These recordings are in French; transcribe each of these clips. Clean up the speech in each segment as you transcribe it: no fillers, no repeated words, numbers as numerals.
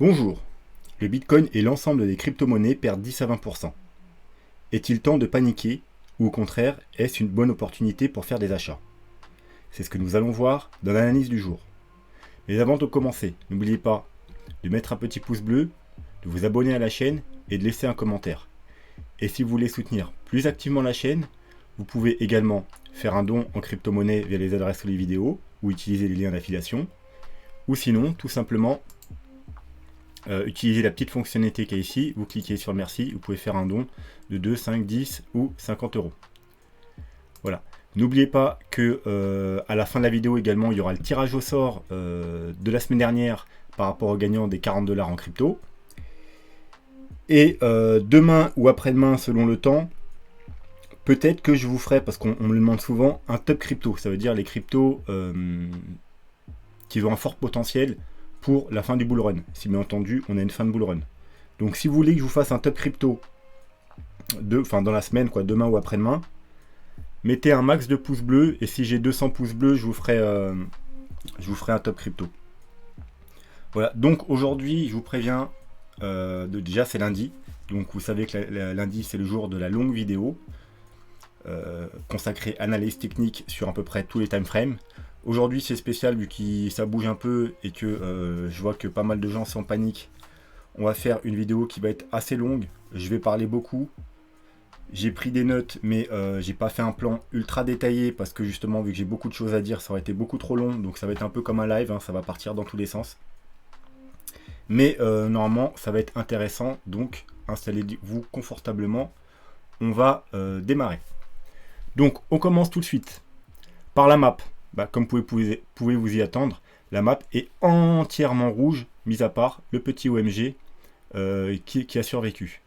Bonjour. Le Bitcoin et l'ensemble des crypto-monnaies perdent 10 à 20%. Est-il temps de paniquer ou au contraire, est-ce une bonne opportunité pour faire des achats? C'est ce que nous allons voir dans l'analyse du jour. Mais avant de commencer, n'oubliez pas de mettre un petit pouce bleu, de vous abonner à la chaîne et de laisser un commentaire. Et si vous voulez soutenir plus activement la chaîne, vous pouvez également faire un don en crypto-monnaie via les adresses sous les vidéos ou utiliser les liens d'affiliation. Ou sinon, tout simplement, utilisez la petite fonctionnalité qui est ici, vous cliquez sur merci, vous pouvez faire un don de 2, 5, 10 ou 50 euros. Voilà. N'oubliez pas que à la fin de la vidéo également, il y aura le tirage au sort de la semaine dernière par rapport au gagnant des 40 $ en crypto. Et demain ou après-demain, selon le temps, peut-être que je vous ferai, parce qu'on me le demande souvent, un top crypto. Ça veut dire les cryptos qui ont un fort potentiel pour la fin du bull run. Si bien entendu, on a une fin de bull run. Donc si vous voulez que je vous fasse un top crypto dans la semaine, demain ou après-demain, mettez un max de pouces bleus, et si j'ai 200 pouces bleus, je vous ferai un top crypto. Voilà, donc aujourd'hui, je vous préviens, déjà c'est lundi, donc vous savez que lundi c'est le jour de la longue vidéo, consacrée analyse technique sur à peu près tous les time frames. Aujourd'hui c'est spécial vu que ça bouge un peu et que je vois que pas mal de gens sont en panique. On va faire une vidéo qui va être assez longue, je vais parler beaucoup. J'ai pris des notes, mais j'ai pas fait un plan ultra détaillé parce que justement, vu que j'ai beaucoup de choses à dire, ça aurait été beaucoup trop long. Donc ça va être un peu comme un live, hein, ça va partir dans tous les sens. Mais normalement, ça va être intéressant. Donc installez-vous confortablement. On va démarrer. Donc on commence tout de suite par la map. Comme vous pouvez vous y attendre, la map est entièrement rouge, mis à part le petit OMG qui a survécu.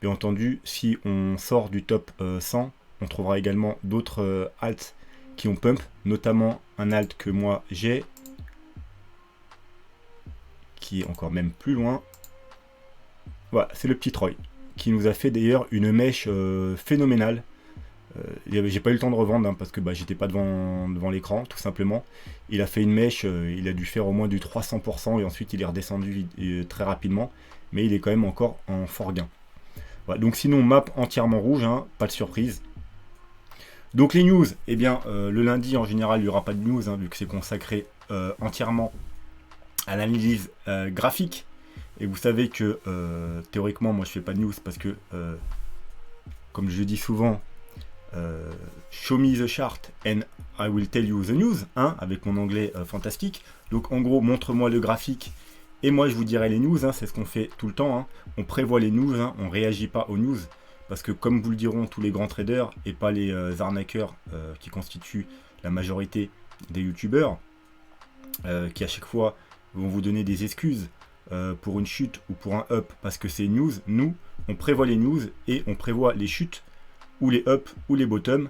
Bien entendu, si on sort du top 100, on trouvera également d'autres alts qui ont pump, notamment un alt que moi j'ai, qui est encore même plus loin. Voilà, c'est le petit Troy, qui nous a fait d'ailleurs une mèche phénoménale. J'ai pas eu le temps de revendre, hein, parce que j'étais pas devant l'écran, tout simplement. Il a fait une mèche, il a dû faire au moins du 300%, et ensuite il est redescendu très rapidement, mais il est quand même encore en fort gain. Voilà, donc sinon, map entièrement rouge, hein, pas de surprise. Donc les news, eh bien, le lundi, en général, il n'y aura pas de news, hein, vu que c'est consacré entièrement à l'analyse graphique. Et vous savez que, théoriquement, moi, je fais pas de news parce que, comme je dis souvent, show me the chart and I will tell you the news, hein, avec mon anglais fantastique. Donc, en gros, montre-moi le graphique et moi, je vous dirai les news, hein, c'est ce qu'on fait tout le temps. Hein. On prévoit les news, hein, on ne réagit pas aux news. Parce que comme vous le diront tous les grands traders, et pas les arnaqueurs qui constituent la majorité des youtubeurs, qui à chaque fois vont vous donner des excuses pour une chute ou pour un up, parce que c'est news, nous, on prévoit les news et on prévoit les chutes, ou les up, ou les bottom,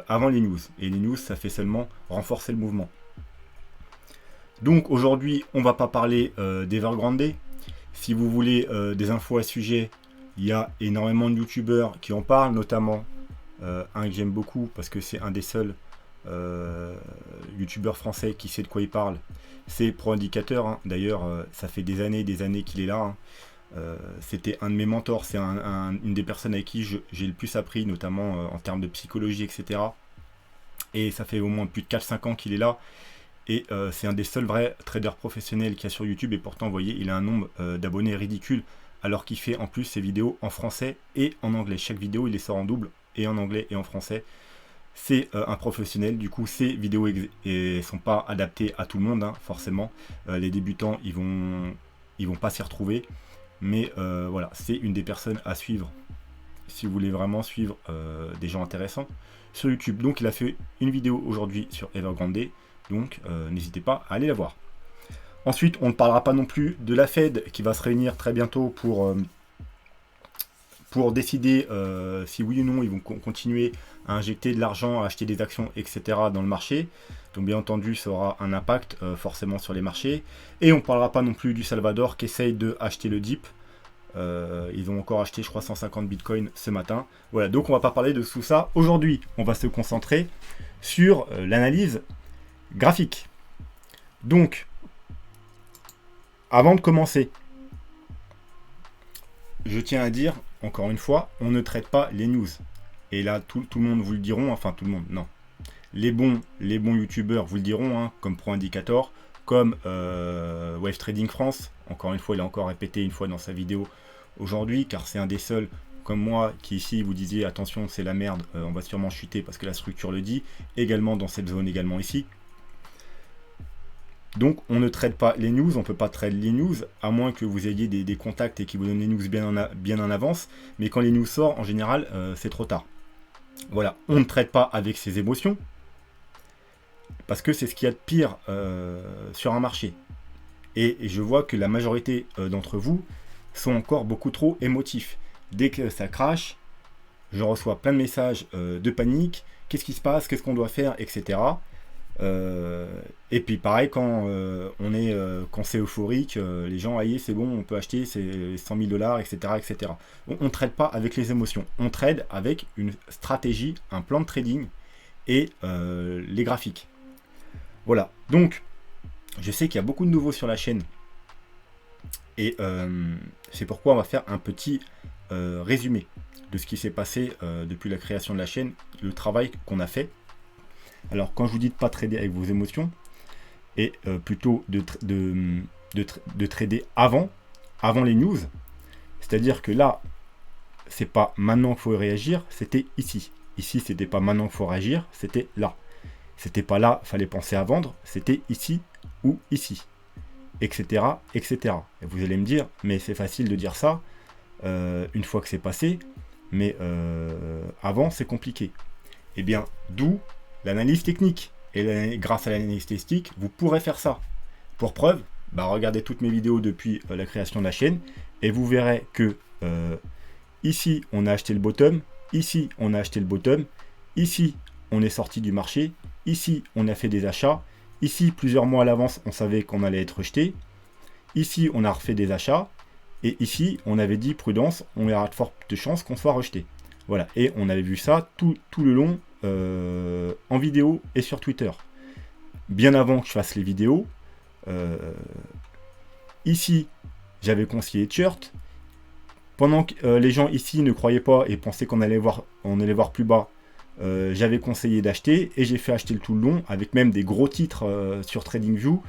avant les news. Et les news, ça fait seulement renforcer le mouvement. Donc aujourd'hui, on va pas parler d'Evergrande. Si vous voulez des infos à ce sujet, il y a énormément de youtubeurs qui en parlent, notamment un que j'aime beaucoup parce que c'est un des seuls youtubeurs français qui sait de quoi il parle. C'est Pro Indicateur, hein. D'ailleurs, ça fait des années qu'il est là. Hein. C'était un de mes mentors, c'est une des personnes avec qui j'ai le plus appris, notamment en termes de psychologie, etc. Et ça fait au moins plus de 4-5 ans qu'il est là. Et c'est un des seuls vrais traders professionnels qu'il y a sur YouTube. Et pourtant, vous voyez, il a un nombre d'abonnés ridicule. Alors qu'il fait en plus ses vidéos en français et en anglais. Chaque vidéo, il les sort en double, et en anglais et en français. C'est un professionnel. Du coup, ces vidéos ne sont pas adaptées à tout le monde, hein, forcément. Les débutants, ils vont pas s'y retrouver. Mais voilà, c'est une des personnes à suivre si vous voulez vraiment suivre des gens intéressants sur YouTube. Donc, il a fait une vidéo aujourd'hui sur Evergrande. Donc, n'hésitez pas à aller la voir. Ensuite, on ne parlera pas non plus de la Fed qui va se réunir très bientôt pour décider si oui ou non ils vont continuer à injecter de l'argent, à acheter des actions, etc. dans le marché. Donc bien entendu, ça aura un impact forcément sur les marchés. Et on ne parlera pas non plus du Salvador qui essaye de acheter le dip. Ils ont encore acheté, je crois, 150 bitcoins ce matin. Voilà, donc on va pas parler de tout ça. Aujourd'hui, on va se concentrer sur l'analyse graphique. Donc, avant de commencer, je tiens à dire, encore une fois, on ne traite pas les news. Et là, tout le monde vous le diront, enfin tout le monde, non. Les bons youtubeurs vous le diront, hein, comme Pro Indicator, comme Wave Trading France. Encore une fois, il a encore répété une fois dans sa vidéo aujourd'hui, car c'est un des seuls, comme moi, qui ici vous disiez attention, c'est la merde, on va sûrement chuter parce que la structure le dit, également dans cette zone, également ici. Donc on ne traite pas les news, on ne peut pas trader les news, à moins que vous ayez des contacts et qui vous donnent les news bien en avance, mais quand les news sortent, en général, c'est trop tard. Voilà, on ne traite pas avec ses émotions, parce que c'est ce qu'il y a de pire sur un marché. Et je vois que la majorité d'entre vous sont encore beaucoup trop émotifs. Dès que ça crache, je reçois plein de messages de panique, qu'est-ce qui se passe, qu'est-ce qu'on doit faire, etc. Et puis pareil, quand quand c'est euphorique, les gens, aïe, c'est bon, on peut acheter, c'est 100 000 $, etc., etc. On ne trade pas avec les émotions, on trade avec une stratégie, un plan de trading et les graphiques. Voilà, donc je sais qu'il y a beaucoup de nouveaux sur la chaîne et c'est pourquoi on va faire un petit résumé de ce qui s'est passé depuis la création de la chaîne, le travail qu'on a fait. Alors quand je vous dis de ne pas trader avec vos émotions et plutôt de trader avant les news, c'est-à-dire que là, c'est pas maintenant qu'il faut réagir, c'était ici. Ici, c'était pas maintenant qu'il faut réagir, c'était là. C'était pas là, fallait penser à vendre, c'était ici ou ici, etc., etc. Et vous allez me dire, mais c'est facile de dire ça une fois que c'est passé, mais avant c'est compliqué. Eh bien, d'où l'analyse technique. Et grâce à l'analyse technique, vous pourrez faire ça. Pour preuve, regardez toutes mes vidéos depuis la création de la chaîne, et vous verrez que ici on a acheté le bottom, ici on a acheté le bottom, ici on est sorti du marché, ici on a fait des achats, ici plusieurs mois à l'avance on savait qu'on allait être rejeté, ici on a refait des achats, et ici on avait dit prudence, on y aura de fortes chances qu'on soit rejeté. Voilà, et on avait vu ça tout le long en vidéo et sur Twitter. Bien avant que je fasse les vidéos, ici j'avais conseillé Chert. Pendant que les gens ici ne croyaient pas et pensaient qu'on allait voir plus bas, j'avais conseillé d'acheter et j'ai fait acheter le tout le long avec même des gros titres sur TradingView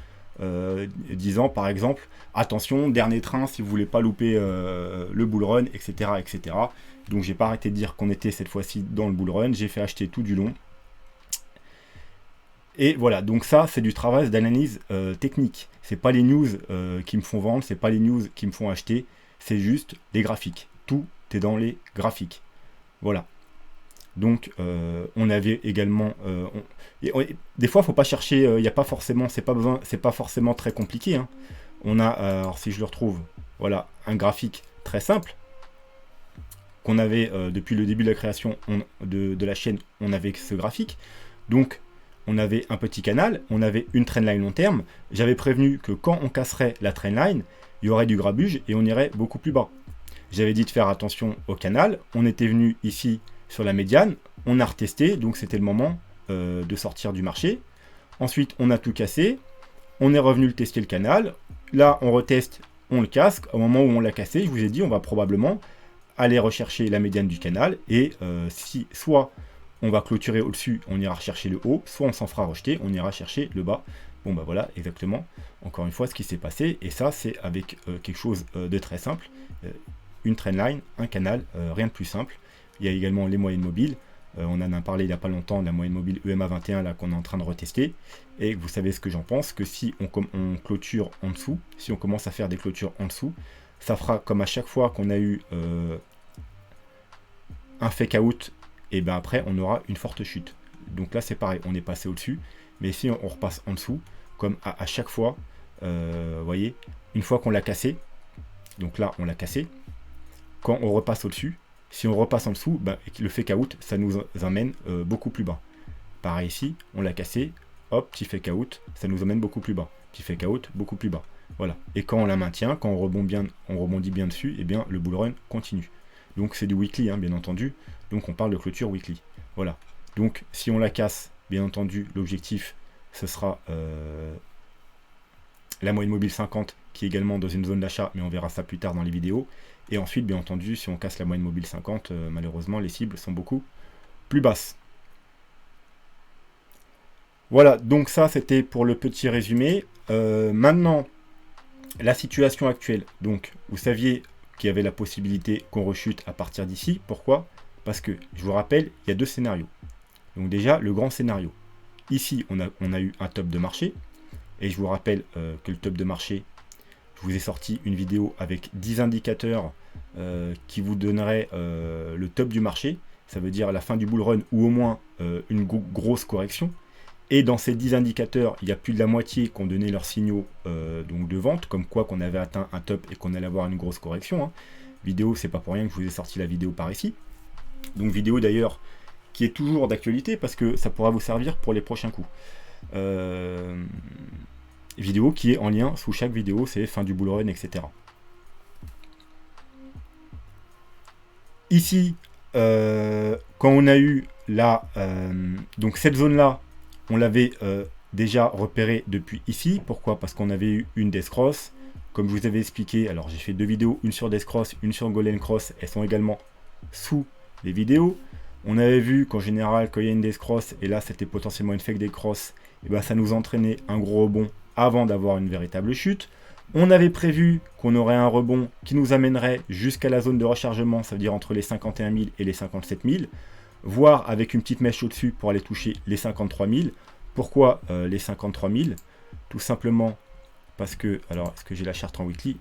disant par exemple attention, dernier train si vous voulez pas louper le bull run, etc., etc. Donc j'ai pas arrêté de dire qu'on était cette fois-ci dans le bull run, j'ai fait acheter tout du long. Et voilà, donc ça c'est du travail d'analyse technique. C'est pas les news qui me font vendre, c'est pas les news qui me font acheter, c'est juste les graphiques. Tout est dans les graphiques. Voilà. Donc on avait également des fois faut pas chercher, il n'y a pas forcément, c'est pas forcément très compliqué, hein. On a alors si je le retrouve, voilà, un graphique très simple qu'on avait depuis le début de la création de la chaîne. On avait ce graphique, donc on avait un petit canal, on avait une trendline long terme. J'avais prévenu que quand on casserait la trendline, il y aurait du grabuge et on irait beaucoup plus bas. J'avais dit de faire attention au canal, on était venu ici sur la médiane, on a retesté, donc c'était le moment de sortir du marché. Ensuite, on a tout cassé, on est revenu le tester le canal. Là, on reteste, on le casse. Au moment où on l'a cassé, je vous ai dit, on va probablement aller rechercher la médiane du canal. Et si soit on va clôturer au-dessus, on ira chercher le haut, soit on s'en fera rejeter, on ira chercher le bas. Bon, voilà, exactement, encore une fois, ce qui s'est passé. Et ça, c'est avec quelque chose de très simple. Une trendline, un canal, rien de plus simple. Il y a également les moyennes mobiles. On en a parlé il n'y a pas longtemps de la moyenne mobile EMA 21 là qu'on est en train de retester. Et vous savez ce que j'en pense, que si on clôture en dessous, si on commence à faire des clôtures en dessous, ça fera comme à chaque fois qu'on a eu un fake out, et bien après on aura une forte chute. Donc là c'est pareil, on est passé au-dessus, mais si on repasse en dessous, comme à chaque fois, vous voyez, une fois qu'on l'a cassé, donc là on l'a cassé, quand on repasse au-dessus, si on repasse en dessous, le fake out, ça nous amène beaucoup plus bas. Pareil ici, on l'a cassé, hop, petit fake out, ça nous amène beaucoup plus bas. Petit fake out, beaucoup plus bas. Voilà. Et quand on la maintient, quand on rebondit bien dessus, et bien le bull run continue. Donc c'est du weekly, hein, bien entendu. Donc on parle de clôture weekly. Voilà. Donc si on la casse, bien entendu, l'objectif, ce sera la moyenne mobile 50, qui est également dans une zone d'achat, mais on verra ça plus tard dans les vidéos. Et ensuite, bien entendu, si on casse la moyenne mobile 50, malheureusement, les cibles sont beaucoup plus basses. Voilà, donc ça, c'était pour le petit résumé. Maintenant, la situation actuelle. Donc, vous saviez qu'il y avait la possibilité qu'on rechute à partir d'ici. Pourquoi? Parce que, je vous rappelle, il y a deux scénarios. Donc déjà, le grand scénario. Ici, on a eu un top de marché. Et je vous rappelle que le top de marché, je vous ai sorti une vidéo avec 10 indicateurs qui vous donneraient le top du marché. Ça veut dire la fin du bull run ou au moins une grosse correction. Et dans ces 10 indicateurs, il y a plus de la moitié qui ont donné leurs signaux donc de vente, comme quoi qu'on avait atteint un top et qu'on allait avoir une grosse correction. Hein. Vidéo, c'est pas pour rien que je vous ai sorti la vidéo par ici. Donc vidéo d'ailleurs qui est toujours d'actualité parce que ça pourra vous servir pour les prochains coups. Vidéo qui est en lien sous chaque vidéo, c'est fin du bull run, etc. Ici, quand on a eu là, donc cette zone-là, on l'avait déjà repérée depuis ici. Pourquoi? Parce qu'on avait eu une Death Cross. Comme je vous avais expliqué, alors j'ai fait deux vidéos, une sur Death Cross, une sur Golden Cross. Elles sont également sous les vidéos. On avait vu qu'en général, quand il y a une Death Cross, et là c'était potentiellement une fake Death Cross, et ben ça nous entraînait un gros rebond avant d'avoir une véritable chute. On avait prévu qu'on aurait un rebond qui nous amènerait jusqu'à la zone de rechargement, ça veut dire entre les 51 000 et les 57 000, voire avec une petite mèche au-dessus pour aller toucher les 53 000. Pourquoi les 53 000? Tout simplement parce que, alors est-ce que j'ai la charte en weekly?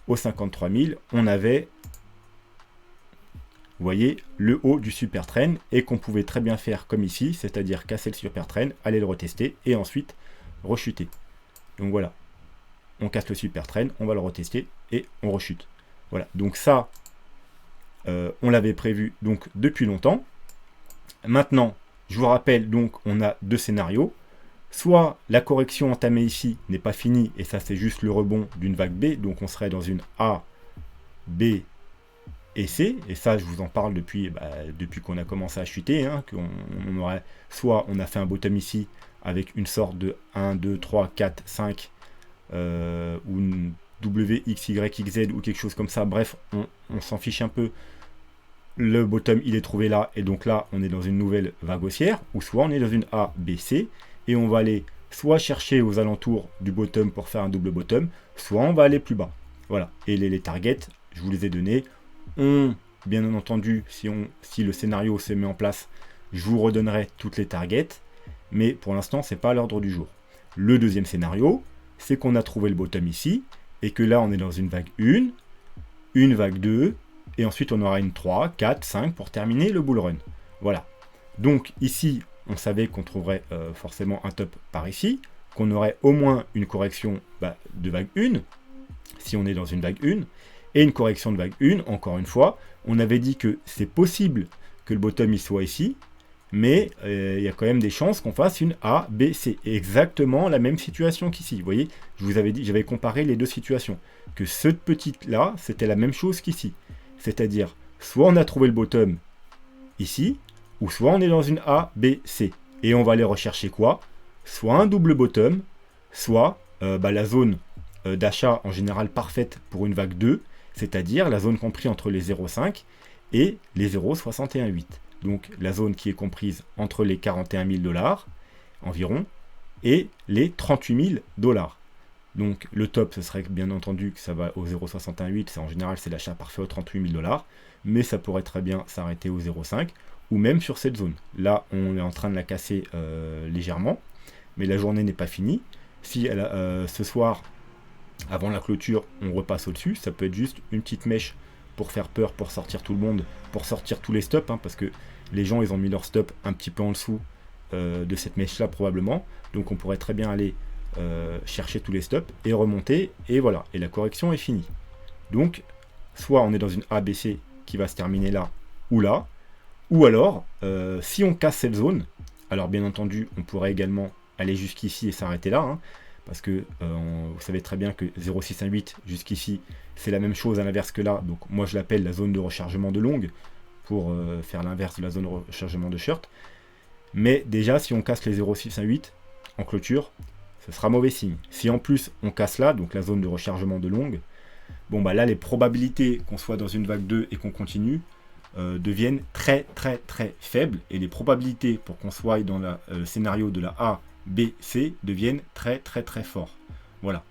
Aux 53 000, on avait, vous voyez, le haut du super trend et qu'on pouvait très bien faire comme ici, c'est-à-dire casser le super trend, aller le retester et ensuite rechuter. Donc voilà, on casse le super trend, on va le retester et on rechute. Voilà, donc ça, on l'avait prévu donc depuis longtemps. Maintenant, je vous rappelle, donc on a deux scénarios. Soit la correction entamée ici n'est pas finie et ça c'est juste le rebond d'une vague B, donc on serait dans une A, B et C, et ça je vous en parle depuis qu'on a commencé à chuter, hein, qu'on aurait, soit on a fait un bottom ici avec une sorte de 1, 2, 3, 4, 5 ou une W, X, Y, XZ ou quelque chose comme ça, bref, on s'en fiche un peu. Le bottom il est trouvé là, et donc là on est dans une nouvelle vague haussière, ou soit on est dans une A, B, C, et on va aller soit chercher aux alentours du bottom pour faire un double bottom, soit on va aller plus bas. Voilà, et les targets, je vous les ai donnés. Bien entendu, si le scénario se met en place, je vous redonnerai toutes les targets, mais pour l'instant, c'est pas à l'ordre du jour. Le deuxième scénario, c'est qu'on a trouvé le bottom ici, et que là, on est dans une vague 1, une vague 2, et ensuite on aura une 3, 4, 5 pour terminer le bull run. Voilà. Donc ici, on savait qu'on trouverait forcément un top par ici, qu'on aurait au moins une correction de vague 1, si on est dans une vague 1, et une correction de vague 1, encore une fois, on avait dit que c'est possible que le bottom il soit ici, mais il y a quand même des chances qu'on fasse une A, B, C. Exactement la même situation qu'ici. Vous voyez, je vous avais dit, j'avais comparé les deux situations, que cette petite-là, c'était la même chose qu'ici. C'est-à-dire, soit on a trouvé le bottom ici, ou soit on est dans une A, B, C. Et on va aller rechercher quoi? Soit un double bottom, soit la zone d'achat en général parfaite pour une vague 2, c'est-à-dire la zone comprise entre les 0,5 et les 0,618. Donc la zone qui est comprise entre les 41 000 $ environ et les 38 000 $. Donc le top, ce serait bien entendu que ça va au 0,618, en général c'est l'achat parfait aux 38 000 $, mais ça pourrait très bien s'arrêter au 0,5 ou même sur cette zone. Là, on est en train de la casser légèrement, mais la journée n'est pas finie. Si ce soir, avant la clôture, on repasse au-dessus, ça peut être juste une petite mèche pour faire peur, pour sortir tout le monde, pour sortir tous les stops, hein, parce que les gens, ils ont mis leur stop un petit peu en dessous de cette mèche-là probablement, donc on pourrait très bien aller chercher tous les stops et remonter, et voilà, et la correction est finie. Donc, soit on est dans une ABC qui va se terminer là, ou alors, si on casse cette zone, alors bien entendu, on pourrait également aller jusqu'ici et s'arrêter là, hein, parce que vous savez très bien que 0,618 jusqu'ici, c'est la même chose à l'inverse que là, donc moi je l'appelle la zone de rechargement de longue, pour faire l'inverse de la zone de rechargement de short. Mais déjà, si on casse les 0,618 en clôture, ce sera mauvais signe. Si en plus on casse là, donc la zone de rechargement de longue, bon bah là les probabilités qu'on soit dans une vague 2 et qu'on continue deviennent très très très faibles, et les probabilités pour qu'on soit dans le scénario de la A, B, C deviennent très très très forts. Voilà.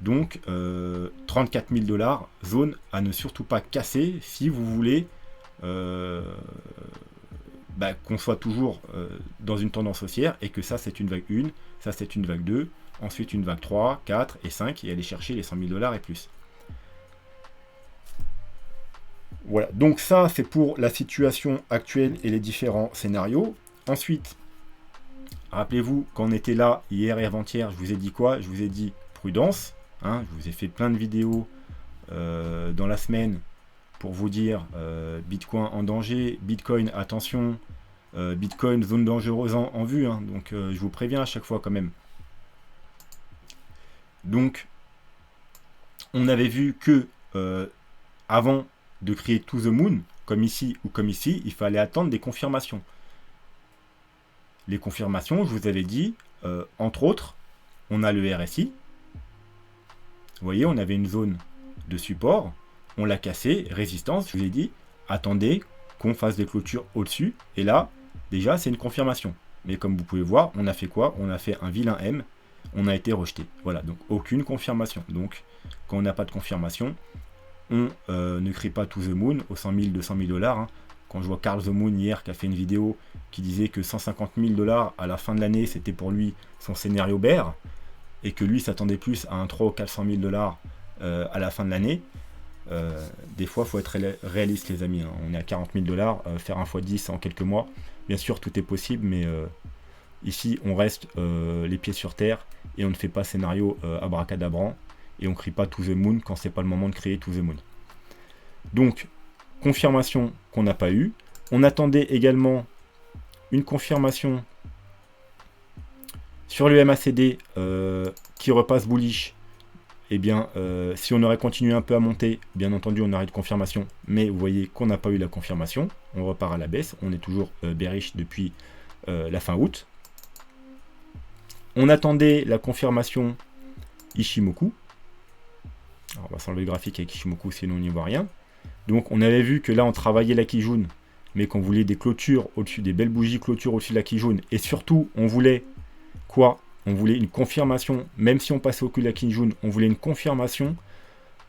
Donc 34 000 $, zone à ne surtout pas casser si vous voulez qu'on soit toujours dans une tendance haussière, et que ça c'est une vague 1, ça c'est une vague 2, ensuite une vague 3, 4 et 5, et aller chercher les 100 000 $ et plus. Voilà, donc ça c'est pour la situation actuelle et les différents scénarios. Ensuite, rappelez-vous, quand on était là hier et avant-hier, je vous ai dit quoi? Je vous ai dit prudence, hein, je vous ai fait plein de vidéos dans la semaine pour vous dire Bitcoin en danger, Bitcoin attention, Bitcoin zone dangereuse en vue, hein, donc je vous préviens à chaque fois quand même. Donc, on avait vu que avant de créer to the moon, comme ici ou comme ici, il fallait attendre des confirmations. Les confirmations, je vous avais dit, entre autres, on a le RSI. Vous voyez, on avait une zone de support, on l'a cassé, résistance, je vous ai dit, attendez qu'on fasse des clôtures au-dessus, et là, déjà, c'est une confirmation. Mais comme vous pouvez voir, on a fait quoi? On a fait un vilain M, on a été rejeté. Voilà, donc aucune confirmation. Donc, quand on n'a pas de confirmation, on ne crie pas to the moon aux 100 000, 200 000 $. Hein. Quand je vois Carl the Moon hier qui a fait une vidéo qui disait que 150 000 $ à la fin de l'année, c'était pour lui son scénario bear, et que lui s'attendait plus à un 300 ou 400 000 $ à la fin de l'année, des fois il faut être réaliste les amis, hein. On est à 40 000 $, faire un x10 en quelques mois, bien sûr tout est possible, mais ici on reste les pieds sur terre, et on ne fait pas scénario abracadabrant, et on ne crie pas to the moon quand c'est pas le moment de créer to the moon. Donc confirmation qu'on n'a pas eu. On attendait également une confirmation sur le MACD qui repasse bullish. Eh bien, si on aurait continué un peu à monter, bien entendu, on aurait de confirmation. Mais vous voyez qu'on n'a pas eu la confirmation. On repart à la baisse. On est toujours bearish depuis la fin août. On attendait la confirmation Ishimoku. Alors, on va s'enlever le graphique avec Ishimoku, sinon on n'y voit rien. Donc, on avait vu que là, on travaillait la Kijun, mais qu'on voulait des clôtures au-dessus, des belles bougies clôtures au-dessus de la Kijun. Et surtout, on voulait quoi? On voulait une confirmation, même si on passait au cul de la Kijun, on voulait une confirmation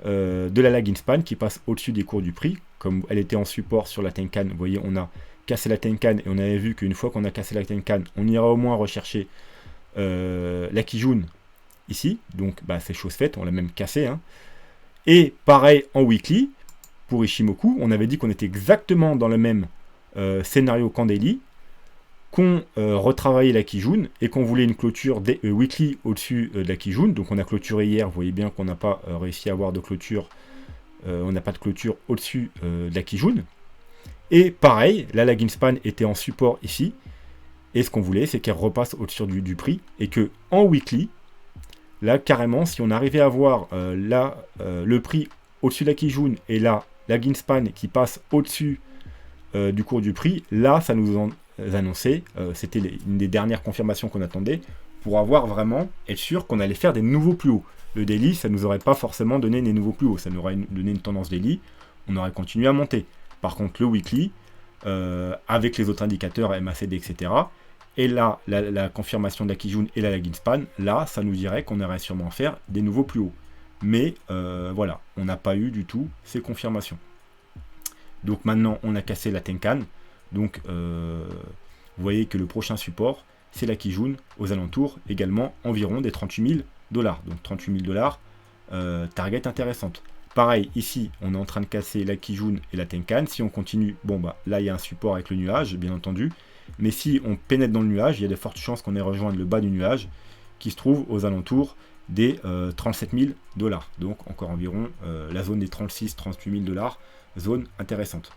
de la lagging span qui passe au-dessus des cours du prix. Comme elle était en support sur la Tenkan, vous voyez, on a cassé la Tenkan, et on avait vu qu'une fois qu'on a cassé la Tenkan, on ira au moins rechercher la Kijun ici. Donc, c'est chose faite, on l'a même cassé. Hein. Et pareil en weekly, pour Ishimoku, on avait dit qu'on était exactement dans le même scénario qu'en daily, qu'on retravaillait la Kijun, et qu'on voulait une clôture weekly au-dessus de la Kijun. Donc on a clôturé hier, vous voyez bien qu'on n'a pas réussi à avoir de clôture, on n'a pas de clôture au-dessus de la Kijun. Et pareil, la lagging span était en support ici, et ce qu'on voulait, c'est qu'elle repasse au-dessus du prix, et que en weekly, là carrément, si on arrivait à avoir le prix au-dessus de la Kijun, et là, lagging span qui passe au-dessus du cours du prix, là ça nous annonçait, c'était une des dernières confirmations qu'on attendait, pour être sûr qu'on allait faire des nouveaux plus hauts. Le daily, ça nous aurait pas forcément donné des nouveaux plus hauts, ça nous aurait donné une tendance daily, on aurait continué à monter. Par contre le weekly, avec les autres indicateurs MACD, etc., et là la confirmation de la Kijun et la lagging span, là ça nous dirait qu'on aurait sûrement faire des nouveaux plus hauts. Mais voilà, on n'a pas eu du tout ces confirmations. Donc maintenant, on a cassé la Tenkan. Donc, vous voyez que le prochain support, c'est la Kijun, aux alentours également environ des 38 000 $. Donc 38 000 $, target intéressante. Pareil, ici, on est en train de casser la Kijun et la Tenkan. Si on continue, là, il y a un support avec le nuage, bien entendu. Mais si on pénètre dans le nuage, il y a de fortes chances qu'on ait rejoint le bas du nuage, qui se trouve aux alentours des 37 000 $. Donc encore environ la zone des 36-38 000 $, zone intéressante.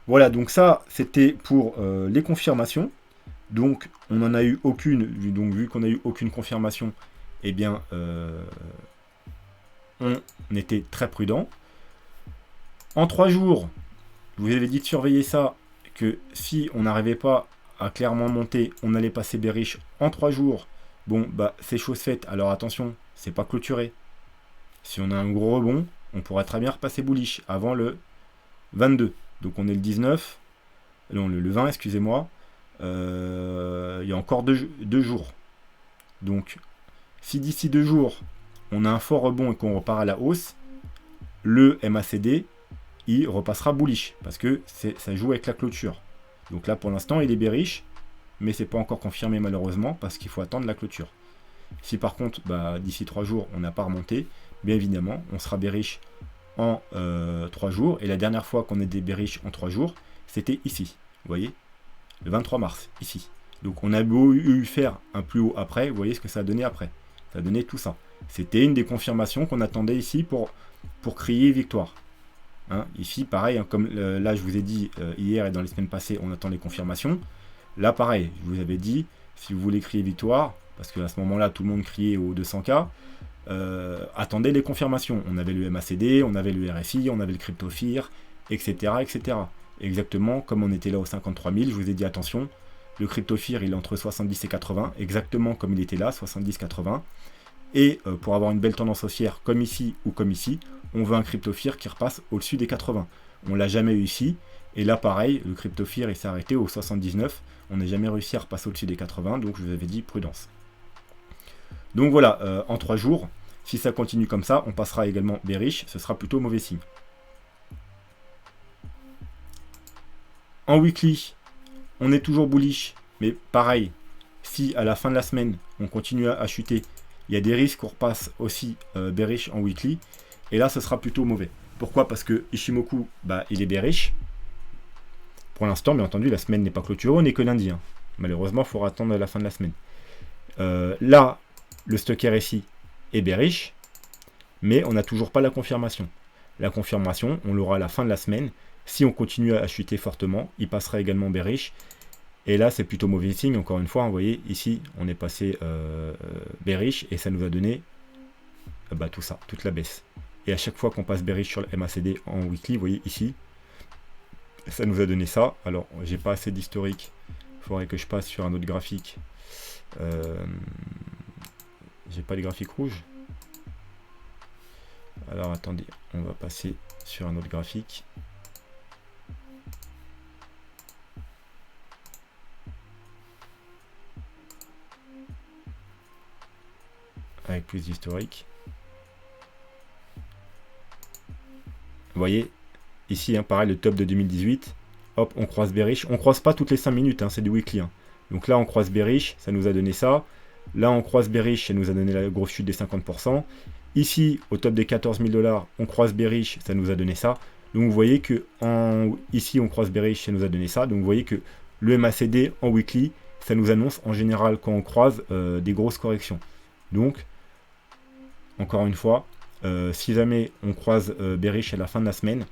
Voilà, donc ça c'était pour les confirmations. Donc on n'en a eu aucune, donc vu qu'on n'a eu aucune confirmation, eh bien on était très prudent. En 3 jours, je vous avais dit de surveiller ça, que si on n'arrivait pas à clairement monter, on allait passer bearish en 3 jours. Bon, c'est chose faite, alors attention, c'est pas clôturé. Si on a un gros rebond, on pourra très bien repasser bullish avant le 22. Donc on est le 19, non le 20, excusez-moi. Il y a encore deux jours. Donc si d'ici 2 jours, on a un fort rebond et qu'on repart à la hausse, le MACD, il repassera bullish, parce que ça joue avec la clôture. Donc là, pour l'instant, il est bearish, mais c'est pas encore confirmé malheureusement, parce qu'il faut attendre la clôture. Si par contre, d'ici 3 jours, on n'a pas remonté, bien évidemment, on sera bearish en 3 jours. Et la dernière fois qu'on était bearish en 3 jours, c'était ici. Vous voyez, le 23 mars, ici. Donc on a beau eu faire un plus haut après, vous voyez ce que ça a donné après. Ça a donné tout ça. C'était une des confirmations qu'on attendait ici pour crier victoire. Hein, ici, pareil, hein, comme là je vous ai dit hier et dans les semaines passées, on attend les confirmations. Là, pareil, je vous avais dit, si vous voulez crier victoire, parce qu'à ce moment-là, tout le monde criait au 200K, attendez les confirmations. On avait le MACD, on avait le RSI, on avait le Crypto Fear, etc., etc. Exactement comme on était là au 53 000, je vous ai dit attention, le Crypto Fear, il est entre 70 et 80, exactement comme il était là, 70-80. Et pour avoir une belle tendance haussière, comme ici ou comme ici, on veut un Crypto Fear qui repasse au-dessus des 80. On l'a jamais eu ici. Et là, pareil, le Crypto Fear, il s'est arrêté au 79. On n'a jamais réussi à repasser au-dessus des 80. Donc, je vous avais dit prudence. Donc voilà, en 3 jours, si ça continue comme ça, on passera également bearish. Ce sera plutôt mauvais signe. En weekly, on est toujours bullish. Mais pareil, si à la fin de la semaine, on continue à chuter, il y a des risques qu'on repasse aussi bearish en weekly. Et là, ce sera plutôt mauvais. Pourquoi? Parce que Ishimoku, il est bearish. Pour l'instant, bien entendu, la semaine n'est pas clôturée, on n'est que lundi. Hein. Malheureusement, il faudra attendre la fin de la semaine. Là, le stock RSI est bearish, mais on n'a toujours pas la confirmation. La confirmation, on l'aura à la fin de la semaine. Si on continue à chuter fortement, il passera également bearish. Et là, c'est plutôt mauvais signe. Encore une fois, hein, vous voyez, ici, on est passé bearish et ça nous a donné tout ça, toute la baisse. Et à chaque fois qu'on passe bearish sur le MACD en weekly, vous voyez ici, ça nous a donné ça. Alors, j'ai pas assez d'historique. Il faudrait que je passe sur un autre graphique. J'ai pas les graphiques rouges. Alors, attendez, on va passer sur un autre graphique. Avec plus d'historique. Vous voyez, ici, hein, pareil, le top de 2018. Hop, on croise bearish. On croise pas toutes les 5 minutes, hein, c'est du weekly. Hein. Donc là, on croise bearish, ça nous a donné ça. Là, on croise bearish, ça nous a donné la grosse chute des 50%. Ici, au top des 14 000 $, on croise bearish, ça nous a donné ça. Donc vous voyez que ici, on croise bearish, ça nous a donné ça. Donc vous voyez que le MACD en weekly, ça nous annonce en général quand on croise des grosses corrections. Donc, encore une fois, si jamais on croise bearish à la fin de la semaine,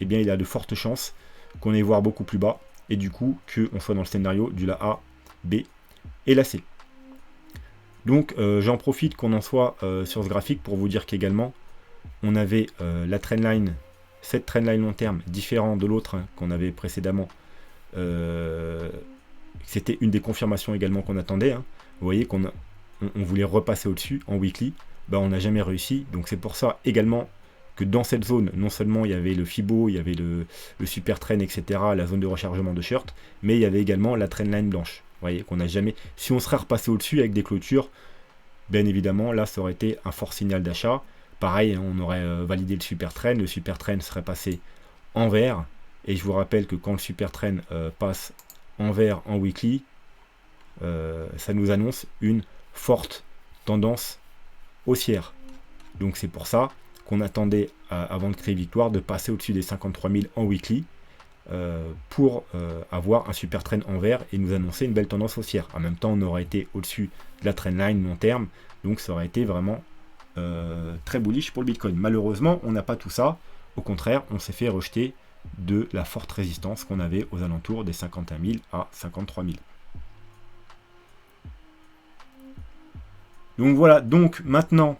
eh bien il y a de fortes chances qu'on aille voir beaucoup plus bas et du coup qu'on soit dans le scénario du la A, B et la C. Donc j'en profite qu'on en soit sur ce graphique pour vous dire qu'également on avait la trendline, cette trendline long terme différente de l'autre qu'on avait précédemment. C'était une des confirmations également qu'on attendait. Hein. Vous voyez qu'on voulait repasser au-dessus en weekly. On n'a jamais réussi. Donc c'est pour ça également que dans cette zone, non seulement il y avait le Fibo, il y avait le super trend, etc., la zone de rechargement de short, mais il y avait également la trendline blanche. Vous voyez qu'on n'a jamais... Si on serait repassé au-dessus avec des clôtures, bien évidemment, là, ça aurait été un fort signal d'achat. Pareil, on aurait validé le super trend serait passé en vert. Et je vous rappelle que quand le super trend passe en vert en weekly, ça nous annonce une forte tendance haussière. Donc c'est pour ça qu'on attendait avant de créer victoire de passer au-dessus des 53 000 en weekly pour avoir un super trend en vert et nous annoncer une belle tendance haussière. En même temps, on aurait été au-dessus de la trendline long terme, donc ça aurait été vraiment très bullish pour le Bitcoin. Malheureusement, on n'a pas tout ça. Au contraire, on s'est fait rejeter de la forte résistance qu'on avait aux alentours des 51 000 à 53 000. Donc voilà, donc maintenant,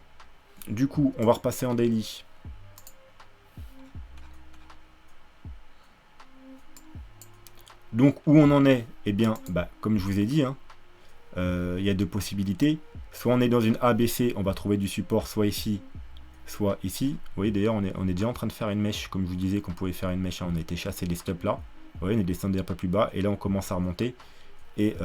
du coup, on va repasser en daily. Donc où on en est? Eh bien, comme je vous ai dit, il y a deux possibilités. Soit on est dans une ABC, on va trouver du support, soit ici, soit ici. Vous voyez d'ailleurs on est déjà en train de faire une mèche, comme je vous disais qu'on pouvait faire une mèche, hein. On a été chasser les stops là. Vous voyez, on est descendu un peu plus bas et là on commence à remonter. Et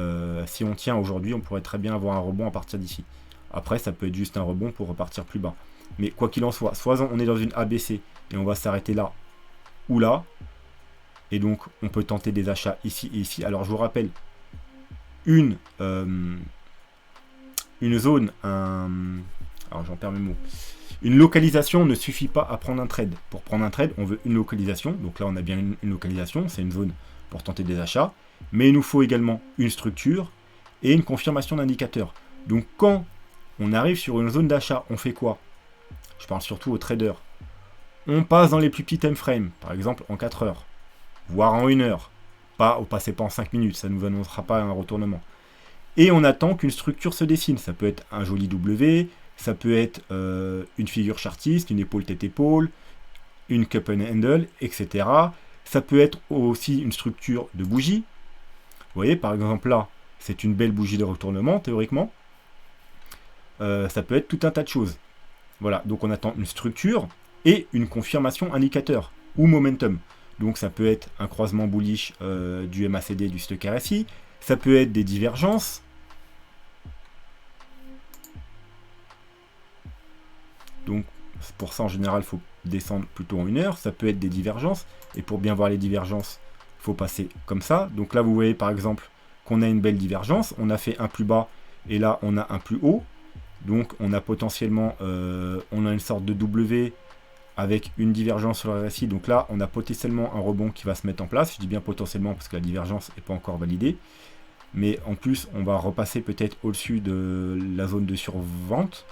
si on tient aujourd'hui, on pourrait très bien avoir un rebond à partir d'ici. Après, ça peut être juste un rebond pour repartir plus bas. Mais quoi qu'il en soit on est dans une ABC et on va s'arrêter là ou là. Et donc, on peut tenter des achats ici et ici. Alors, je vous rappelle, une zone, alors j'en perds mes mots. Une localisation ne suffit pas à prendre un trade. Pour prendre un trade, on veut une localisation. Donc là, on a bien une localisation. C'est une zone pour tenter des achats. Mais il nous faut également une structure et une confirmation d'indicateur. Donc, quand on arrive sur une zone d'achat, on fait quoi? Je parle surtout aux traders. On passe dans les plus petits time frames, par exemple en 4 heures, voire en 1 heure. Passez pas en 5 minutes, ça ne nous annoncera pas un retournement. Et on attend qu'une structure se dessine. Ça peut être un joli W, ça peut être une figure chartiste, une épaule tête-épaule, une cup and handle, etc. Ça peut être aussi une structure de bougie. Vous voyez, par exemple là, c'est une belle bougie de retournement, théoriquement. Ça peut être tout un tas de choses. Voilà, donc on attend une structure et une confirmation indicateur ou momentum. Donc ça peut être un croisement bullish du MACD, du stock RSI. Ça peut être des divergences. Donc pour ça en général, il faut descendre plutôt en 1 heure. Ça peut être des divergences. Et pour bien voir les divergences, il faut passer comme ça. Donc là, vous voyez par exemple qu'on a une belle divergence. On a fait un plus bas et là, on a un plus haut. Donc on a potentiellement on a une sorte de W avec une divergence sur le RSI. Donc là, on a potentiellement un rebond qui va se mettre en place. Je dis bien potentiellement parce que la divergence n'est pas encore validée. Mais en plus, on va repasser peut-être au-dessus de la zone de survente.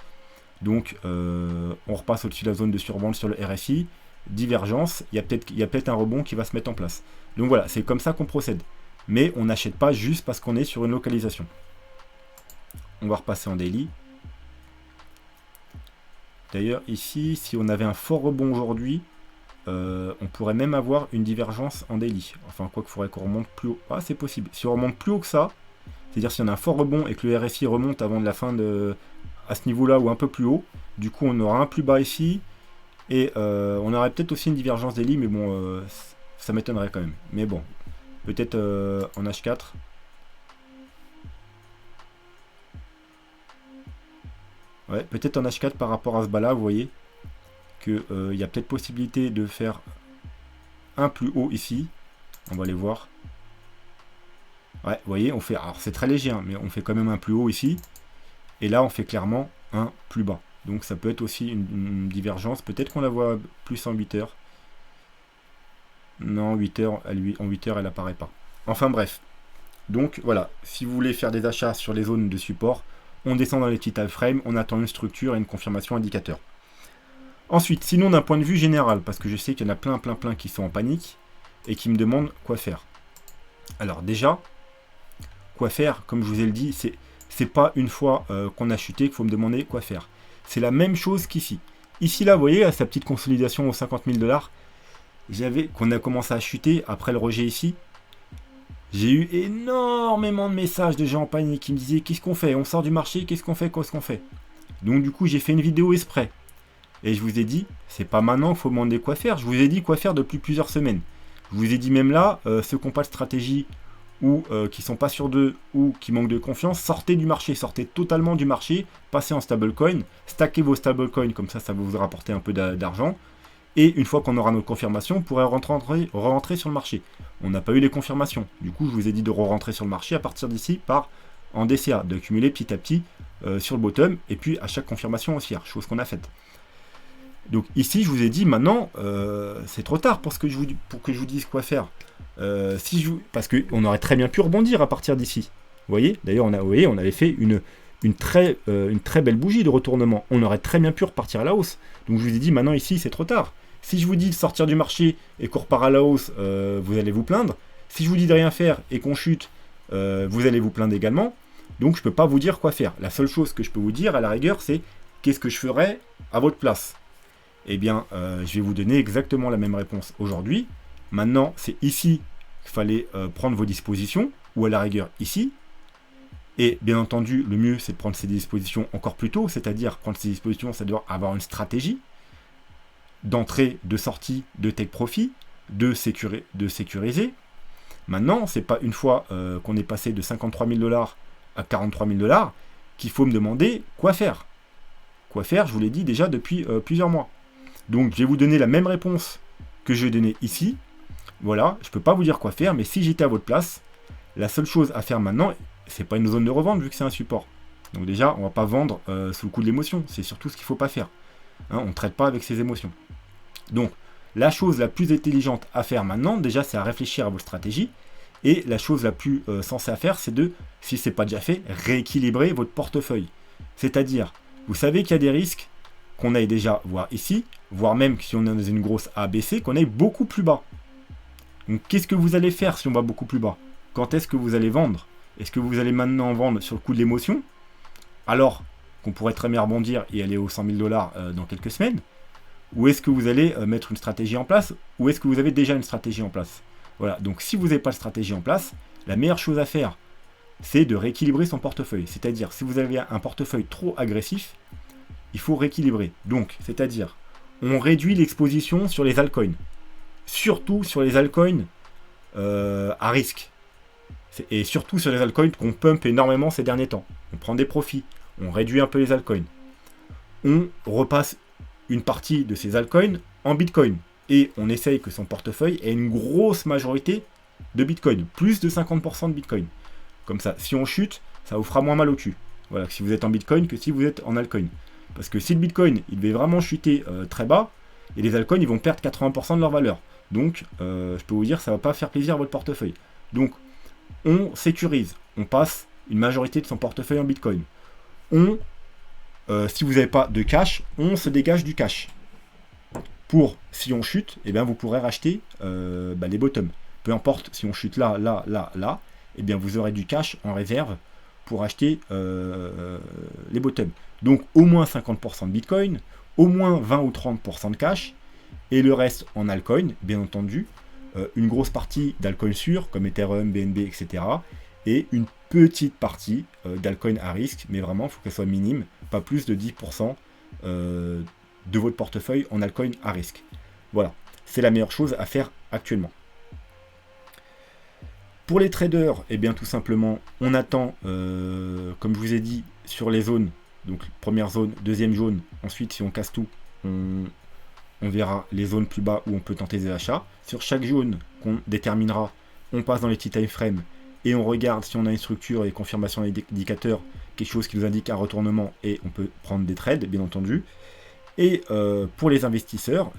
Donc on repasse au-dessus de la zone de survente sur le RSI. Divergence, il y a peut-être un rebond qui va se mettre en place. Donc voilà, c'est comme ça qu'on procède. Mais on n'achète pas juste parce qu'on est sur une localisation. On va repasser en daily. D'ailleurs, ici, si on avait un fort rebond aujourd'hui, on pourrait même avoir une divergence en daily. Enfin, quoi qu'il faudrait qu'on remonte plus haut. Ah, c'est possible. Si on remonte plus haut que ça, c'est-à-dire si on a un fort rebond et que le RSI remonte avant de la fin à ce niveau-là ou un peu plus haut, du coup, on aura un plus bas ici. Et on aurait peut-être aussi une divergence daily, mais bon, ça m'étonnerait quand même. Mais bon, peut-être en H4. Ouais, peut-être en H4 par rapport à ce bas là, vous voyez qu'il y a peut-être possibilité de faire un plus haut ici. On va aller voir. Ouais, vous voyez, on fait. Alors c'est très léger, hein, mais on fait quand même un plus haut ici. Et là, on fait clairement un plus bas. Donc ça peut être aussi une divergence. Peut-être qu'on la voit plus en 8 heures. Non, 8 heures, en 8 heures, elle apparaît pas. Enfin bref. Donc voilà, si vous voulez faire des achats sur les zones de support, on descend dans les petits time frames, on attend une structure et une confirmation indicateur. Ensuite, sinon d'un point de vue général, parce que je sais qu'il y en a plein qui sont en panique et qui me demandent quoi faire. Alors déjà, quoi faire, comme je vous ai dit, c'est pas une fois qu'on a chuté qu'il faut me demander quoi faire. C'est la même chose qu'ici. Ici là, vous voyez, à sa petite consolidation aux 50 000 $, qu'on a commencé à chuter après le rejet ici. J'ai eu énormément de messages de gens en panique qui me disaient qu'est-ce qu'on fait, on sort du marché, qu'est-ce qu'on fait. Donc du coup j'ai fait une vidéo exprès. Et je vous ai dit, c'est pas maintenant qu'il faut demander quoi faire. Je vous ai dit quoi faire depuis plusieurs semaines. Je vous ai dit même là, ceux qui n'ont pas de stratégie ou qui sont pas sûrs d'eux ou qui manquent de confiance, sortez du marché, sortez totalement du marché, passez en stablecoin, stackez vos stablecoins, comme ça va vous rapporter un peu d'argent. Et une fois qu'on aura notre confirmation, on pourrait re-rentrer sur le marché. On n'a pas eu les confirmations. Du coup, je vous ai dit de re-rentrer sur le marché à partir d'ici en DCA, d'accumuler petit à petit sur le bottom, et puis à chaque confirmation haussière, chose qu'on a faite. Donc ici, je vous ai dit, maintenant, c'est trop tard pour que je vous dise quoi faire. Parce qu'on aurait très bien pu rebondir à partir d'ici. Vous voyez, d'ailleurs, on avait fait une très belle bougie de retournement. On aurait très bien pu repartir à la hausse. Donc je vous ai dit, maintenant ici, c'est trop tard. Si je vous dis de sortir du marché et qu'on repart à la hausse, vous allez vous plaindre. Si je vous dis de rien faire et qu'on chute, vous allez vous plaindre également. Donc je ne peux pas vous dire quoi faire. La seule chose que je peux vous dire, à la rigueur, c'est qu'est-ce que je ferais à votre place. Eh bien, je vais vous donner exactement la même réponse aujourd'hui. Maintenant, c'est ici qu'il fallait prendre vos dispositions, ou à la rigueur ici. Et bien entendu, le mieux, c'est de prendre ces dispositions encore plus tôt, c'est-à-dire prendre ces dispositions, c'est-à-dire avoir une stratégie. d'entrée, de sortie, de take profit, de sécuriser. Maintenant, c'est pas une fois qu'on est passé de 53 000 $ à 43 000 $ qu'il faut me demander quoi faire. Quoi faire, je vous l'ai dit déjà depuis plusieurs mois. Donc, je vais vous donner la même réponse que je vais donner ici. Voilà, je peux pas vous dire quoi faire, mais si j'étais à votre place, la seule chose à faire maintenant, c'est pas une zone de revente vu que c'est un support. Donc déjà, on va pas vendre sous le coup de l'émotion. C'est surtout ce qu'il faut pas faire. Hein, on ne traite pas avec ses émotions. Donc, la chose la plus intelligente à faire maintenant, déjà, c'est à réfléchir à votre stratégie. Et la chose la plus sensée à faire, c'est de, si ce n'est pas déjà fait, rééquilibrer votre portefeuille. C'est-à-dire, vous savez qu'il y a des risques qu'on aille déjà voir ici, voire même si on est dans une grosse ABC, qu'on aille beaucoup plus bas. Donc, qu'est-ce que vous allez faire si on va beaucoup plus bas? Quand est-ce que vous allez vendre? Est-ce que vous allez maintenant vendre sur le coup de l'émotion, alors qu'on pourrait très bien rebondir et aller aux 100 000 $ dans quelques semaines? Ou est-ce que vous allez mettre une stratégie en place? Ou est-ce que vous avez déjà une stratégie en place? Voilà, donc si vous n'avez pas de stratégie en place, la meilleure chose à faire, c'est de rééquilibrer son portefeuille. C'est-à-dire, si vous avez un portefeuille trop agressif, il faut rééquilibrer. Donc, c'est-à-dire, on réduit l'exposition sur les altcoins. Surtout sur les altcoins à risque. Et surtout sur les altcoins qu'on pump énormément ces derniers temps. On prend des profits, on réduit un peu les altcoins. On repasse une partie de ces altcoins en Bitcoin. Et on essaye que son portefeuille ait une grosse majorité de Bitcoin. Plus de 50% de Bitcoin. Comme ça, si on chute, ça vous fera moins mal au cul. Voilà, si vous êtes en Bitcoin que si vous êtes en altcoin. Parce que si le Bitcoin, il devait vraiment chuter très bas, et les altcoins, ils vont perdre 80% de leur valeur. Donc, je peux vous dire, ça ne va pas faire plaisir à votre portefeuille. Donc, on sécurise. On passe une majorité de son portefeuille en Bitcoin. Si vous n'avez pas de cash, on se dégage du cash. Pour, si on chute, eh bien, vous pourrez racheter les bottoms. Peu importe si on chute là, eh bien, vous aurez du cash en réserve pour acheter les bottoms. Donc, au moins 50% de Bitcoin, au moins 20 ou 30% de cash, et le reste en altcoin, bien entendu, une grosse partie d'altcoin sûr, comme Ethereum, BNB, etc., et une petite partie d'altcoin à risque, mais vraiment, il faut qu'elle soit minime, pas plus de 10% de votre portefeuille en altcoin à risque. Voilà, c'est la meilleure chose à faire actuellement. Pour les traders, eh bien tout simplement, on attend, comme je vous ai dit, sur les zones, donc première zone, deuxième zone, ensuite si on casse tout, on verra les zones plus bas où on peut tenter des achats. Sur chaque zone qu'on déterminera, on passe dans les petits time frames et on regarde si on a une structure et confirmation d'indicateur, quelque chose qui nous indique un retournement et on peut prendre des trades, bien entendu. Et pour les investisseurs,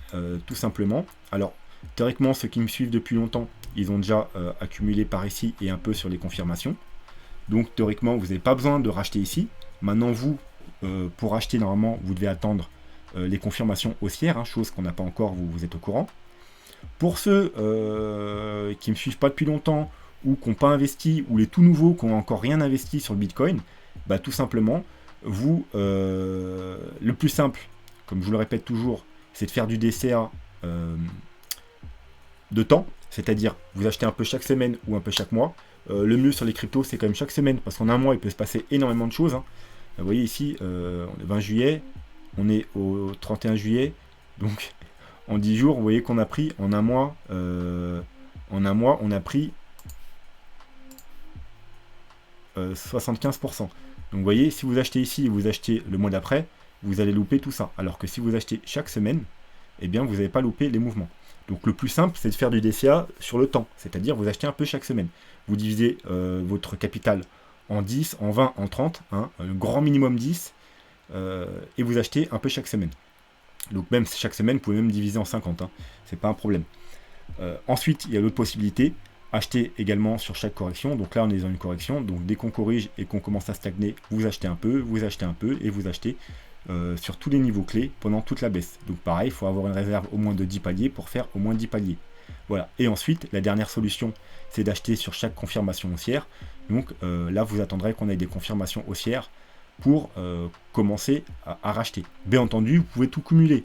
tout simplement, alors théoriquement ceux qui me suivent depuis longtemps, ils ont déjà accumulé par ici et un peu sur les confirmations. Donc théoriquement, vous n'avez pas besoin de racheter ici. Maintenant, vous, pour acheter, normalement, vous devez attendre les confirmations haussières, hein, chose qu'on n'a pas encore, vous êtes au courant. Pour ceux qui ne me suivent pas depuis longtemps, ou qui n'ont pas investi, ou les tout nouveaux qui n'ont encore rien investi sur le Bitcoin, bah, tout simplement, vous, le plus simple, comme je vous le répète toujours, c'est de faire du DCA de temps, c'est-à-dire vous achetez un peu chaque semaine ou un peu chaque mois. Le mieux sur les cryptos, c'est quand même chaque semaine, parce qu'en un mois, il peut se passer énormément de choses. Hein. Vous voyez ici, on est 20 juillet, on est au 31 juillet, donc en 10 jours, vous voyez qu'on a pris en un mois, on a pris 75%. Donc vous voyez, si vous achetez ici et vous achetez le mois d'après, vous allez louper tout ça. Alors que si vous achetez chaque semaine, eh bien vous n'allez pas louper les mouvements. Donc le plus simple, c'est de faire du DCA sur le temps. C'est-à-dire vous achetez un peu chaque semaine. Vous divisez votre capital en 10, en 20, en 30, hein, le grand minimum 10, et vous achetez un peu chaque semaine. Donc même chaque semaine, vous pouvez même diviser en 50, hein, c'est pas un problème. Ensuite, il y a l'autre possibilité, acheter également sur chaque correction. Donc là, on est dans une correction. Donc dès qu'on corrige et qu'on commence à stagner, vous achetez un peu, et vous achetez sur tous les niveaux clés pendant toute la baisse. Donc pareil, il faut avoir une réserve au moins de 10 paliers pour faire au moins 10 paliers. Voilà. Et ensuite, la dernière solution, c'est d'acheter sur chaque confirmation haussière. Donc là, vous attendrez qu'on ait des confirmations haussières pour commencer à racheter. Bien entendu, vous pouvez tout cumuler.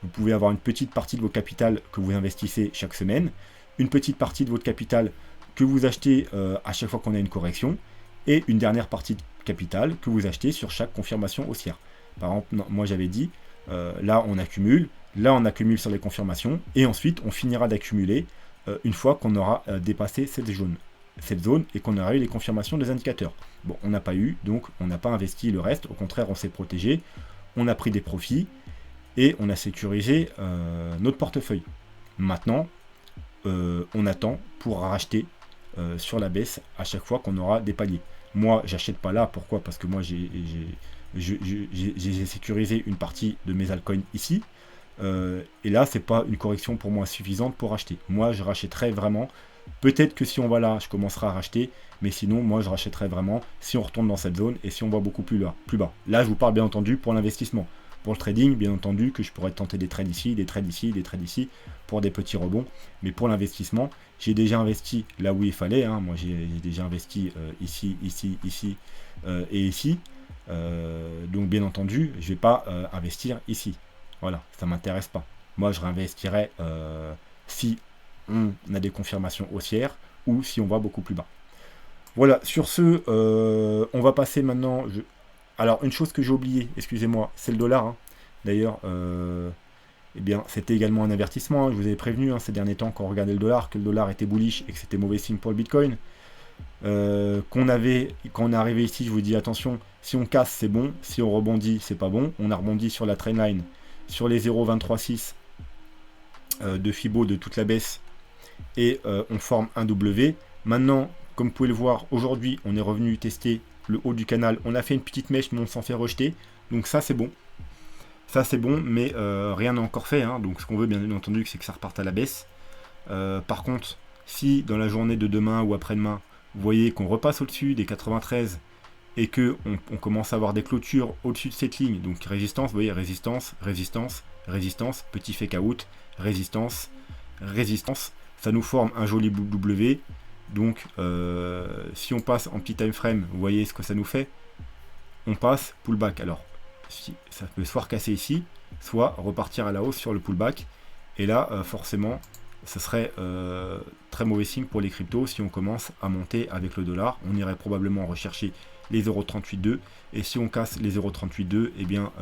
Vous pouvez avoir une petite partie de vos capitales que vous investissez chaque semaine, une petite partie de votre capital que vous achetez à chaque fois qu'on a une correction, et une dernière partie de capital que vous achetez sur chaque confirmation haussière. Par exemple, non, moi j'avais dit, là on accumule, Là, on accumule sur les confirmations. Et ensuite, on finira d'accumuler une fois qu'on aura dépassé cette zone et qu'on aura eu les confirmations des indicateurs. Bon, on n'a pas eu, donc on n'a pas investi le reste. Au contraire, on s'est protégé. On a pris des profits. Et on a sécurisé notre portefeuille. Maintenant, on attend pour racheter sur la baisse à chaque fois qu'on aura des paliers. Moi, j'achète pas là. Pourquoi? Parce que moi, j'ai sécurisé une partie de mes altcoins ici. Et là, c'est pas une correction pour moi suffisante pour acheter. Moi, je rachèterai vraiment. Peut-être que si on va là, je commencerai à racheter. Mais sinon, moi, je rachèterai vraiment si on retourne dans cette zone et si on va beaucoup plus bas. Là, je vous parle bien entendu pour l'investissement. Pour le trading, bien entendu, que je pourrais tenter des trades ici, des trades ici, des trades ici, pour des petits rebonds. Mais pour l'investissement, j'ai déjà investi là où il fallait. Hein. Moi, j'ai déjà investi ici, ici, ici et ici. Donc, bien entendu, je ne vais pas investir ici. Voilà, ça ne m'intéresse pas. Moi, je réinvestirais si on a des confirmations haussières ou si on va beaucoup plus bas. Voilà, sur ce, on va passer maintenant... Alors, une chose que j'ai oublié, excusez-moi, c'est le dollar. Hein. D'ailleurs, eh bien, c'était également un avertissement. Hein. Je vous avais prévenu ces derniers temps quand on regardait le dollar, que le dollar était bullish et que c'était mauvais signe pour le Bitcoin. Quand on est arrivé ici, je vous dis attention, si on casse, c'est bon. Si on rebondit, c'est pas bon. On a rebondi sur la trendline, sur les 0,236 de Fibo de toute la baisse. Et on forme un W. Maintenant, comme vous pouvez le voir, aujourd'hui, on est revenu tester le haut du canal. On a fait une petite mèche, mais on s'en fait rejeter. Donc ça, c'est bon. Ça, c'est bon, mais rien n'a encore fait. Hein. Donc ce qu'on veut, bien entendu, c'est que ça reparte à la baisse. Par contre, si dans la journée de demain ou après-demain, vous voyez qu'on repasse au-dessus des 93 et qu'on on commence à avoir des clôtures au-dessus de cette ligne, donc résistance, vous voyez, résistance, résistance, résistance, petit fake out, résistance, résistance, ça nous forme un joli W. Donc, si on passe en petit time frame, vous voyez ce que ça nous fait. On passe pullback. Alors, si, ça peut soit recasser ici, soit repartir à la hausse sur le pullback. Et là, forcément, ce serait très mauvais signe pour les cryptos si on commence à monter avec le dollar. On irait probablement rechercher les 0,382. Et si on casse les 0,382, eh bien,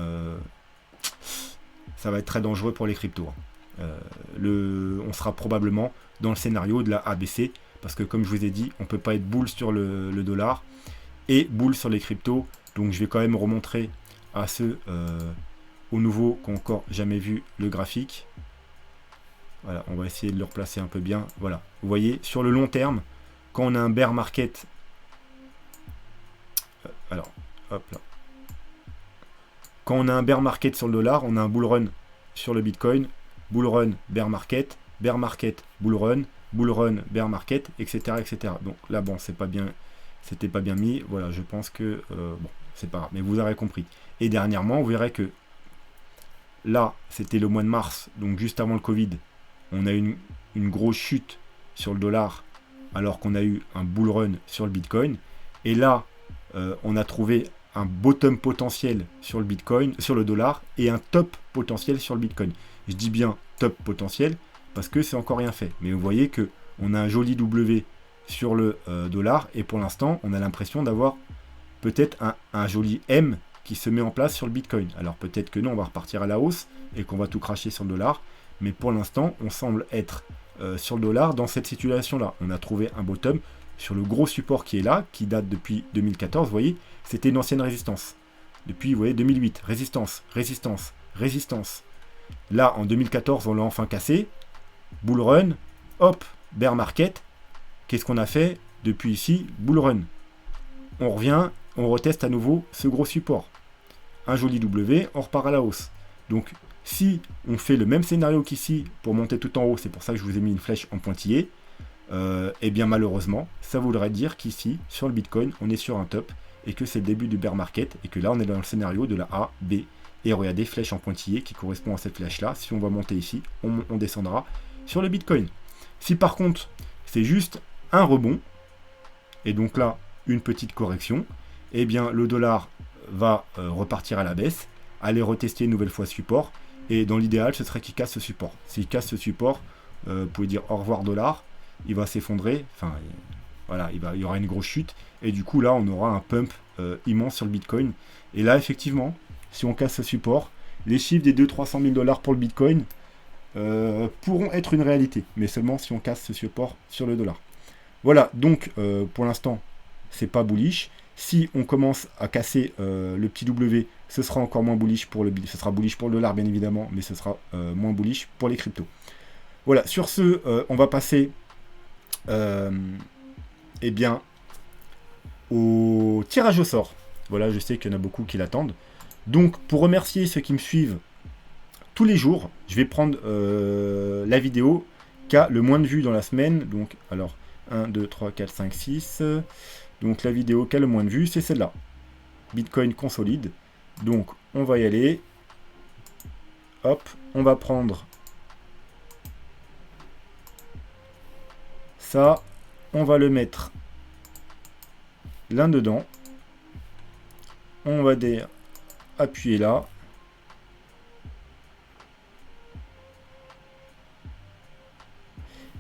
ça va être très dangereux pour les cryptos. On sera probablement dans le scénario de la ABC. Parce que comme je vous ai dit, on ne peut pas être bull sur le dollar et bull sur les cryptos. Donc je vais quand même remontrer à ceux au nouveau qui n'ont encore jamais vu le graphique. Voilà, on va essayer de le replacer un peu bien. Voilà, vous voyez, sur le long terme, quand on a un bear market... alors, hop là. Quand on a un bear market sur le dollar, on a un bull run sur le Bitcoin. Bull run, bear market, bull run, bear market, etc., etc. Donc là, bon, c'était pas bien mis. Voilà, je pense que bon, c'est pas grave, mais vous aurez compris. Et dernièrement, vous verrez que là, c'était le mois de mars, donc juste avant le Covid, on a eu une grosse chute sur le dollar, alors qu'on a eu un bull run sur le Bitcoin. Et là, on a trouvé un bottom potentiel sur le Bitcoin, sur le dollar, et un top potentiel sur le Bitcoin. Je dis bien top potentiel parce que c'est encore rien fait. Mais vous voyez que on a un joli W sur le dollar et pour l'instant, on a l'impression d'avoir peut-être un joli M qui se met en place sur le Bitcoin. Alors peut-être que non, on va repartir à la hausse et qu'on va tout cracher sur le dollar. Mais pour l'instant, on semble être sur le dollar dans cette situation-là. On a trouvé un bottom sur le gros support qui est là, qui date depuis 2014. Vous voyez, c'était une ancienne résistance. Depuis, vous voyez, 2008, résistance, résistance, résistance. Là, en 2014, on l'a enfin cassé. Bull run, hop, bear market. Qu'est-ce qu'on a fait depuis ici? Bull run. On revient, on reteste à nouveau ce gros support. Un joli W, on repart à la hausse. Donc, si on fait le même scénario qu'ici pour monter tout en haut, c'est pour ça que je vous ai mis une flèche en pointillé, et bien malheureusement, ça voudrait dire qu'ici, sur le Bitcoin, on est sur un top et que c'est le début du bear market et que là, on est dans le scénario de la A, B, et regardez, flèche en pointillé qui correspond à cette flèche-là. Si on va monter ici, on descendra sur le Bitcoin. Si par contre, c'est juste un rebond, et donc là, une petite correction, eh bien le dollar va repartir à la baisse, aller retester une nouvelle fois ce support, et dans l'idéal, ce serait qu'il casse ce support. S'il casse ce support, vous pouvez dire au revoir dollar, il va s'effondrer, enfin voilà, il y aura une grosse chute, et du coup là, on aura un pump immense sur le Bitcoin. Et là, effectivement, si on casse ce support, les chiffres des 200-300 000 dollars pour le Bitcoin pourront être une réalité, mais seulement si on casse ce support sur le dollar. Voilà, donc pour l'instant, c'est pas bullish. Si on commence à casser le petit W, ce sera encore moins bullish pour le dollar bien évidemment, mais ce sera moins bullish pour les cryptos. Voilà, sur ce, on va passer eh bien, au tirage au sort. Voilà, je sais qu'il y en a beaucoup qui l'attendent. Donc, pour remercier ceux qui me suivent tous les jours, je vais prendre la vidéo qui a le moins de vues dans la semaine. Donc, alors, 1, 2, 3, 4, 5, 6. Donc, la vidéo qui a le moins de vues, c'est celle-là. Bitcoin consolide. Donc, on va y aller. Hop, on va prendre ça. On va le mettre l'un dedans. On va dire appuyer là.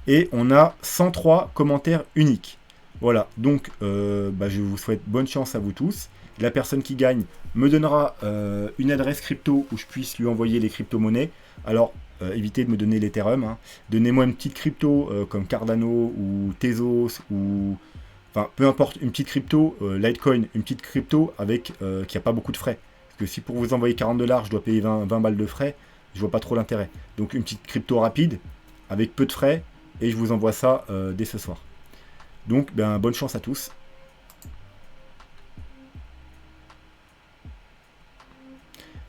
Et on a 103 commentaires uniques. Voilà, donc je vous souhaite bonne chance à vous tous. La personne qui gagne me donnera une adresse crypto où je puisse lui envoyer les crypto-monnaies. Alors, évitez de me donner l'Ethereum. Hein. Donnez-moi une petite crypto comme Cardano ou Tezos ou... Enfin, peu importe, une petite crypto, Litecoin, une petite crypto avec qui n'a pas beaucoup de frais. Parce que si pour vous envoyer 40 $, je dois payer 20 balles de frais, je vois pas trop l'intérêt. Donc une petite crypto rapide, avec peu de frais, et je vous envoie ça dès ce soir. Donc, bonne chance à tous.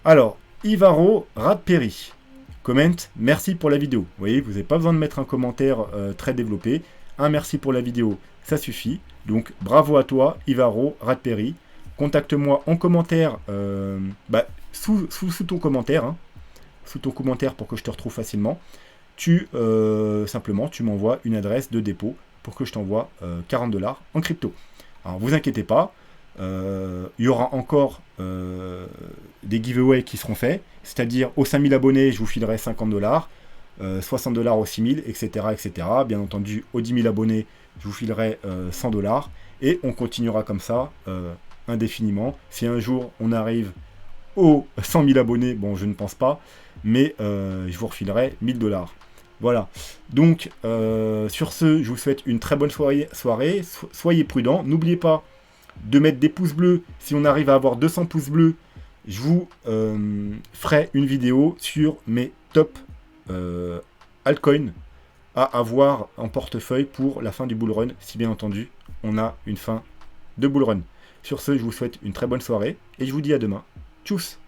Alors, Ivaro Radperi commente, merci pour la vidéo. Vous voyez, vous n'avez pas besoin de mettre un commentaire très développé. Un merci pour la vidéo, ça suffit. Donc, bravo à toi, Ivaro Radperi. Contacte-moi en commentaire, sous ton commentaire. Hein, sous ton commentaire pour que je te retrouve facilement. Simplement, tu m'envoies une adresse de dépôt pour que je t'envoie 40 $ en crypto. Alors, vous inquiétez pas, il y aura encore des giveaways qui seront faits, c'est-à-dire aux 5000 abonnés, je vous filerai 50 $, 60 $ aux 6000, etc., etc. Bien entendu, aux 10 000 abonnés, je vous filerai 100 $, et on continuera comme ça indéfiniment. Si un jour on arrive aux 100 000 abonnés, bon, je ne pense pas, mais je vous refilerai 1000 $. Voilà, donc sur ce, je vous souhaite une très bonne soirée. Soyez prudents, n'oubliez pas de mettre des pouces bleus. Si on arrive à avoir 200 pouces bleus, je vous ferai une vidéo sur mes top altcoins à avoir en portefeuille pour la fin du bull run, si bien entendu on a une fin de bull run. Sur ce, je vous souhaite une très bonne soirée et je vous dis à demain. Tchuss!